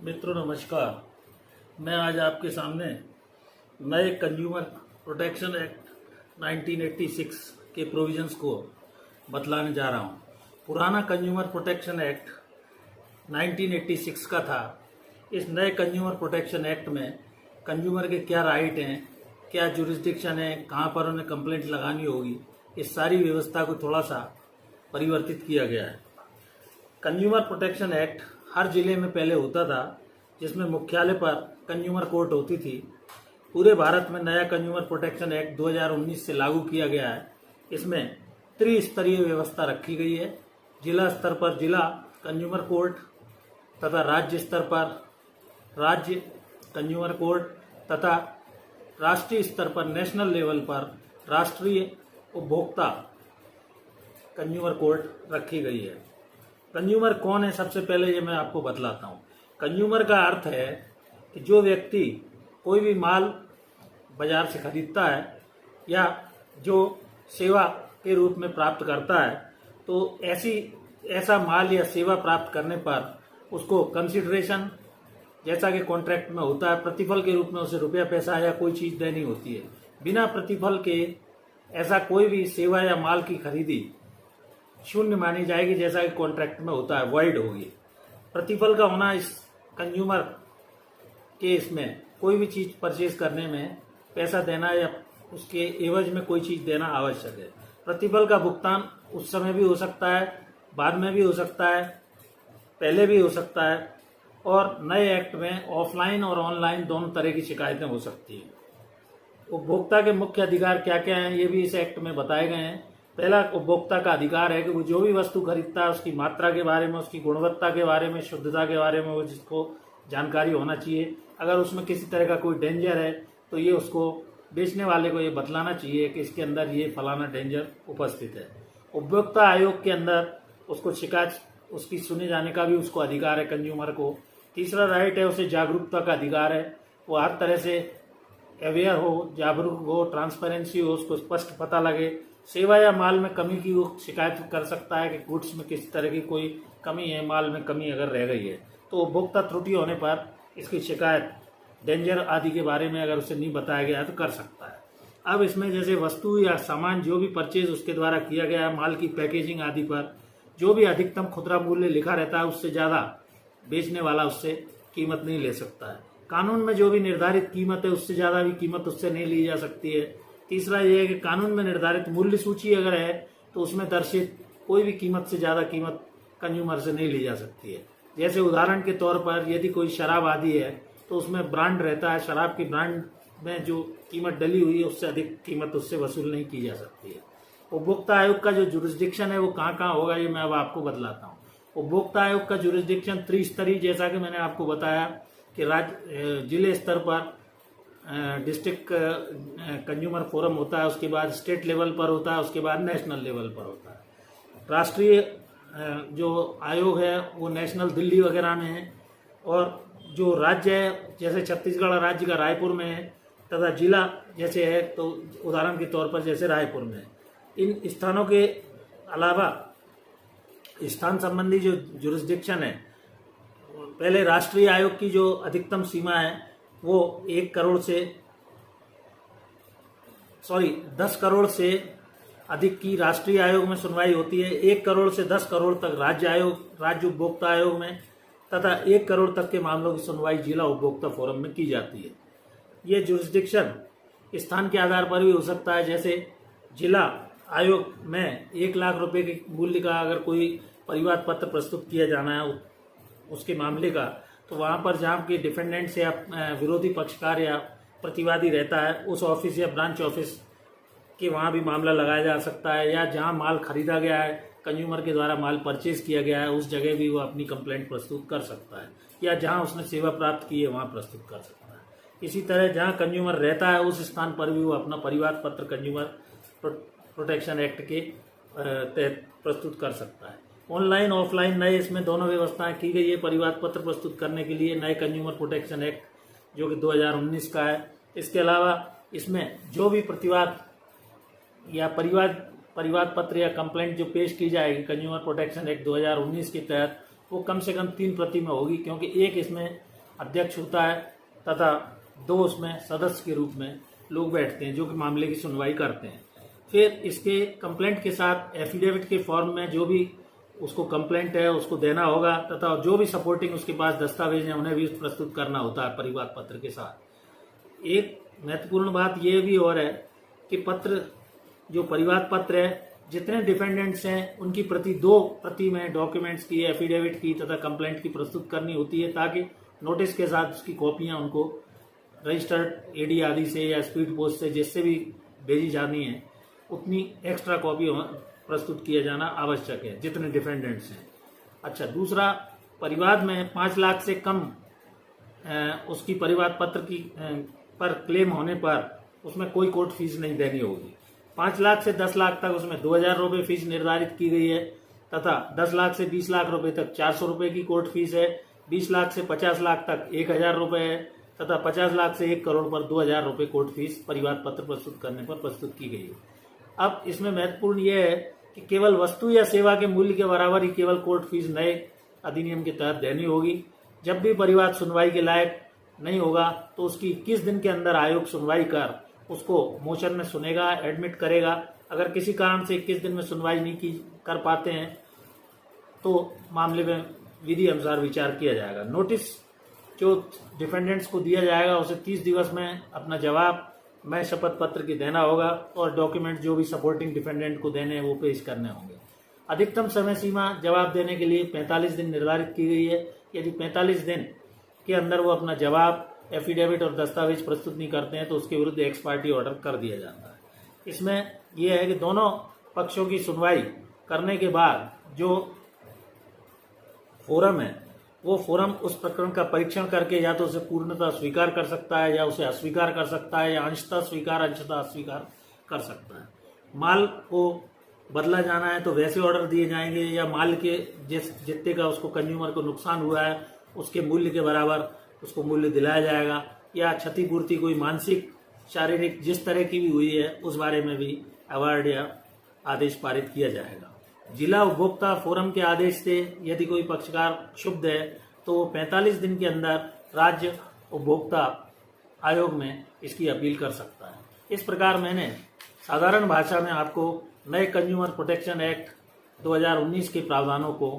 मित्रों नमस्कार। मैं आज आपके सामने नए कंज्यूमर प्रोटेक्शन एक्ट 1986 के प्रोविजंस को बतलाने जा रहा हूं। पुराना कंज्यूमर प्रोटेक्शन एक्ट 1986 का था। इस नए कंज्यूमर प्रोटेक्शन एक्ट में कंज्यूमर के क्या राइट हैं, क्या जुरिस्डिक्शन है, कहां पर उन्हें कंप्लेंट लगानी होगी, इस सारी व्यवस्था को थोड़ा सा परिवर्तित किया गया है। कंज्यूमर प्रोटेक्शन एक्ट हर जिले में पहले होता था, जिसमें मुख्यालय पर कंज्यूमर कोर्ट होती थी। पूरे भारत में नया कंज्यूमर प्रोटेक्शन एक्ट 2019 से लागू किया गया है। इसमें त्रिस्तरीय व्यवस्था रखी गई है। जिला स्तर पर जिला कंज्यूमर कोर्ट तथा राज्य स्तर पर राज्य कंज्यूमर कोर्ट तथा राष्ट्रीय स्तर पर नेशनल लेवल पर राष्ट्रीय उपभोक्ता कंज्यूमर कोर्ट रखी गई है। कंज्यूमर कौन है, सबसे पहले ये मैं आपको बतलाता हूँ। कंज्यूमर का अर्थ है कि जो व्यक्ति कोई भी माल बाजार से खरीदता है या जो सेवा के रूप में प्राप्त करता है, तो ऐसा माल या सेवा प्राप्त करने पर उसको कंसिडरेशन, जैसा कि कॉन्ट्रैक्ट में होता है, प्रतिफल के रूप में उसे रुपया पैसा या कोई चीज़ देनी होती है। बिना प्रतिफल के ऐसा कोई भी सेवा या माल की खरीदी शून्य मानी जाएगी, जैसा कि कॉन्ट्रैक्ट में होता है, वॉइड होगी। प्रतिफल का होना इस कंज्यूमर केस में कोई भी चीज़ परचेज करने में पैसा देना या उसके एवज में कोई चीज़ देना आवश्यक है। प्रतिफल का भुगतान उस समय भी हो सकता है, बाद में भी हो सकता है, पहले भी हो सकता है। और नए एक्ट में ऑफलाइन और ऑनलाइन दोनों तरह की शिकायतें हो सकती हैं। उपभोक्ता के मुख्य अधिकार क्या क्या हैं, ये भी इस एक्ट में बताए गए हैं। पहला उपभोक्ता का अधिकार है कि वो जो भी वस्तु खरीदता है उसकी मात्रा के बारे में, उसकी गुणवत्ता के बारे में, शुद्धता के बारे में वो जिसको जानकारी होना चाहिए। अगर उसमें किसी तरह का कोई डेंजर है तो ये उसको बेचने वाले को ये बतलाना चाहिए कि इसके अंदर ये फलाना डेंजर उपस्थित है। उपभोक्ता आयोग के अंदर उसको शिकायत उसकी सुने जाने का भी उसको अधिकार है कंज्यूमर को। तीसरा राइट है उसे जागरूकता का अधिकार है। वो हर तरह से अवेयर हो, जागरूक हो, ट्रांसपेरेंसी हो, उसको स्पष्ट पता लगे। सेवा या माल में कमी की वो शिकायत कर सकता है कि गुड्स में किस तरह की कोई कमी है, माल में कमी अगर रह गई है तो उपभोक्ता त्रुटि होने पर इसकी शिकायत डेंजर आदि के बारे में अगर उसे नहीं बताया गया तो कर सकता है। अब इसमें जैसे वस्तु या सामान जो भी परचेज उसके द्वारा किया गया है, माल की पैकेजिंग आदि पर जो भी अधिकतम खुदरा मूल्य लिखा रहता है, उससे ज़्यादा बेचने वाला उससे कीमत नहीं ले सकता है। कानून में जो भी निर्धारित कीमत है उससे ज़्यादा भी कीमत उससे नहीं ली जा सकती है। तीसरा ये है कि कानून में निर्धारित मूल्य सूची अगर है तो उसमें दर्शित कोई भी कीमत से ज़्यादा कीमत कंज्यूमर से नहीं ली जा सकती है। जैसे उदाहरण के तौर पर यदि कोई शराब आदि है तो उसमें ब्रांड रहता है, शराब की ब्रांड में जो कीमत डली हुई है उससे अधिक कीमत उससे वसूल नहीं की जा सकती है। उपभोक्ता आयोग का जो जुरिस्डिक्शन है वो कहाँ कहाँ होगा, ये मैं अब आपको बतलाता हूँ। उपभोक्ता आयोग का जुरिस्डिक्शन त्रिस्तरीय, जैसा कि मैंने आपको बताया कि जिले स्तर पर डिस्ट्रिक्ट कंज्यूमर फोरम होता है, उसके बाद स्टेट लेवल पर होता है, उसके बाद नेशनल लेवल पर होता है। राष्ट्रीय जो आयोग है वो नेशनल दिल्ली वगैरह में है, और जो राज्य है जैसे छत्तीसगढ़ राज्य का रायपुर में है, तथा जिला जैसे है तो उदाहरण के तौर पर जैसे रायपुर में है। इन स्थानों के अलावा स्थान संबंधी जो जुरिस्डिक्शन है, पहले राष्ट्रीय आयोग की जो अधिकतम सीमा है वो 10 करोड़ से अधिक की राष्ट्रीय आयोग में सुनवाई होती है। 1 करोड़ से 10 करोड़ तक राज्य उपभोक्ता आयोग में, तथा 1 करोड़ तक के मामलों की सुनवाई जिला उपभोक्ता फोरम में की जाती है। ये जुरिस्डिक्शन स्थान के आधार पर भी हो सकता है। जैसे जिला आयोग में 1 लाख रुपए के मूल्य का अगर कोई परिवाद पत्र प्रस्तुत किया जाना है उसके मामले का, तो वहाँ पर जहाँ के डिफेंडेंट्स या विरोधी पक्षकार या प्रतिवादी रहता है उस ऑफिस या ब्रांच ऑफिस के वहाँ भी मामला लगाया जा सकता है। या जहाँ माल खरीदा गया है, कंज्यूमर के द्वारा माल परचेज किया गया है, उस जगह भी वो अपनी कंप्लेंट प्रस्तुत कर सकता है। या जहाँ उसने सेवा प्राप्त की है वहाँ प्रस्तुत कर सकता है। इसी तरह जहाँ कंज्यूमर रहता है उस स्थान पर भी वो अपना परिवाद पत्र कंज्यूमर प्रोटेक्शन एक्ट के तहत प्रस्तुत कर सकता है। ऑनलाइन ऑफलाइन नए इसमें दोनों व्यवस्थाएं की गई है परिवाद पत्र प्रस्तुत करने के लिए, नए कंज्यूमर प्रोटेक्शन एक्ट जो कि 2019 का है। इसके अलावा इसमें जो भी प्रतिवाद या परिवाद पत्र या कंप्लेंट जो पेश की जाएगी कंज्यूमर प्रोटेक्शन एक्ट 2019 के तहत, वो कम से कम 3 प्रति में होगी, क्योंकि एक इसमें अध्यक्ष होता है तथा 2 उसमें सदस्य के रूप में लोग बैठते हैं जो कि मामले की सुनवाई करते हैं। फिर इसके कंप्लेंट के साथ एफिडेविट के फॉर्म में जो भी उसको कंप्लेंट है उसको देना होगा तथा जो भी सपोर्टिंग उसके पास दस्तावेज हैं उन्हें भी प्रस्तुत करना होता है परिवाद पत्र के साथ। एक महत्वपूर्ण बात यह भी और है कि पत्र जो परिवाद पत्र है जितने डिफेंडेंट्स हैं उनकी प्रति 2 प्रति में डॉक्यूमेंट्स की, एफिडेविट की तथा कंप्लेंट की प्रस्तुत करनी होती है ताकि नोटिस के साथ उसकी कॉपियां उनको रजिस्टर्ड एडी आदि से या स्पीड पोस्ट से जिससे भी भेजी जानी है उतनी एक्स्ट्रा कॉपी प्रस्तुत किया जाना आवश्यक है जितने डिफेंडेंट्स हैं। अच्छा, दूसरा, परिवाद में 5 लाख से कम उसकी परिवाद पत्र की पर क्लेम होने पर उसमें कोई कोर्ट फीस नहीं देनी होगी। 5 लाख से 10 लाख तक उसमें 2000 रुपये फीस निर्धारित की गई है तथा 10 लाख से 20 लाख रुपए तक 400 रुपये की कोर्ट फीस है। 20 लाख से 50 लाख तक 1000 रुपये है तथा 50 लाख से 1 करोड़ पर 2000 रुपये कोर्ट फीस परिवाद पत्र प्रस्तुत करने पर प्रस्तुत की गई है। अब इसमें महत्वपूर्ण यह है कि केवल वस्तु या सेवा के मूल्य के बराबर ही केवल कोर्ट फीस नए अधिनियम के तहत देनी होगी। जब भी परिवाद सुनवाई के लायक नहीं होगा तो उसकी 21 दिन के अंदर आयोग सुनवाई कर उसको मोशन में सुनेगा, एडमिट करेगा। अगर किसी कारण से 21 दिन में सुनवाई नहीं की कर पाते हैं तो मामले में विधि अनुसार विचार किया जाएगा। नोटिस जो डिफेंडेंट्स को दिया जाएगा उसे 30 दिवस में अपना जवाब मैं शपथ पत्र की देना होगा और डॉक्यूमेंट जो भी सपोर्टिंग डिफेंडेंट को देने हैं वो पेश करने होंगे। अधिकतम समय सीमा जवाब देने के लिए 45 दिन निर्धारित की गई है। यदि 45 दिन के अंदर वो अपना जवाब, एफिडेविट और दस्तावेज प्रस्तुत नहीं करते हैं तो उसके विरुद्ध एक्स पार्टी ऑर्डर कर दिया जाता है। इसमें यह है कि दोनों पक्षों की सुनवाई करने के बाद जो फोरम है वो फोरम उस प्रकरण का परीक्षण करके या तो उसे पूर्णतः स्वीकार कर सकता है या उसे अस्वीकार कर सकता है या अंशतः स्वीकार अंशतः अस्वीकार कर सकता है। माल को बदला जाना है तो वैसे ऑर्डर दिए जाएंगे या माल के जितने का उसको कंज्यूमर को नुकसान हुआ है उसके मूल्य के बराबर उसको मूल्य दिलाया जाएगा या क्षतिपूर्ति कोई मानसिक शारीरिक जिस तरह की भी हुई है उस बारे में भी अवार्ड या आदेश पारित किया जाएगा। जिला उपभोक्ता फोरम के आदेश से यदि कोई पक्षकार क्षुब्ध है तो वो 45 दिन के अंदर राज्य उपभोक्ता आयोग में इसकी अपील कर सकता है। इस प्रकार मैंने साधारण भाषा में आपको नए कंज्यूमर प्रोटेक्शन एक्ट 2019 के प्रावधानों को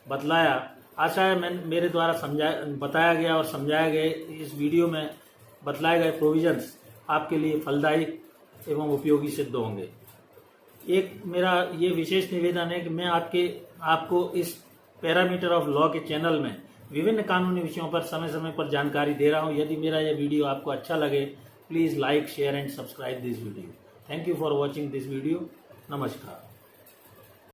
बतलाया। आशा है मेरे द्वारा बताया गया और समझाया गया इस वीडियो में बतलाए गए प्रोविजंस आपके लिए फलदायी एवं उपयोगी सिद्ध होंगे। एक मेरा ये विशेष निवेदन है कि मैं आपको इस पैरामीटर ऑफ लॉ के चैनल में विभिन्न कानूनी विषयों पर समय समय पर जानकारी दे रहा हूँ। यदि मेरा यह वीडियो आपको अच्छा लगे please like, share and subscribe this video. Thank you for watching this video. नमस्कार।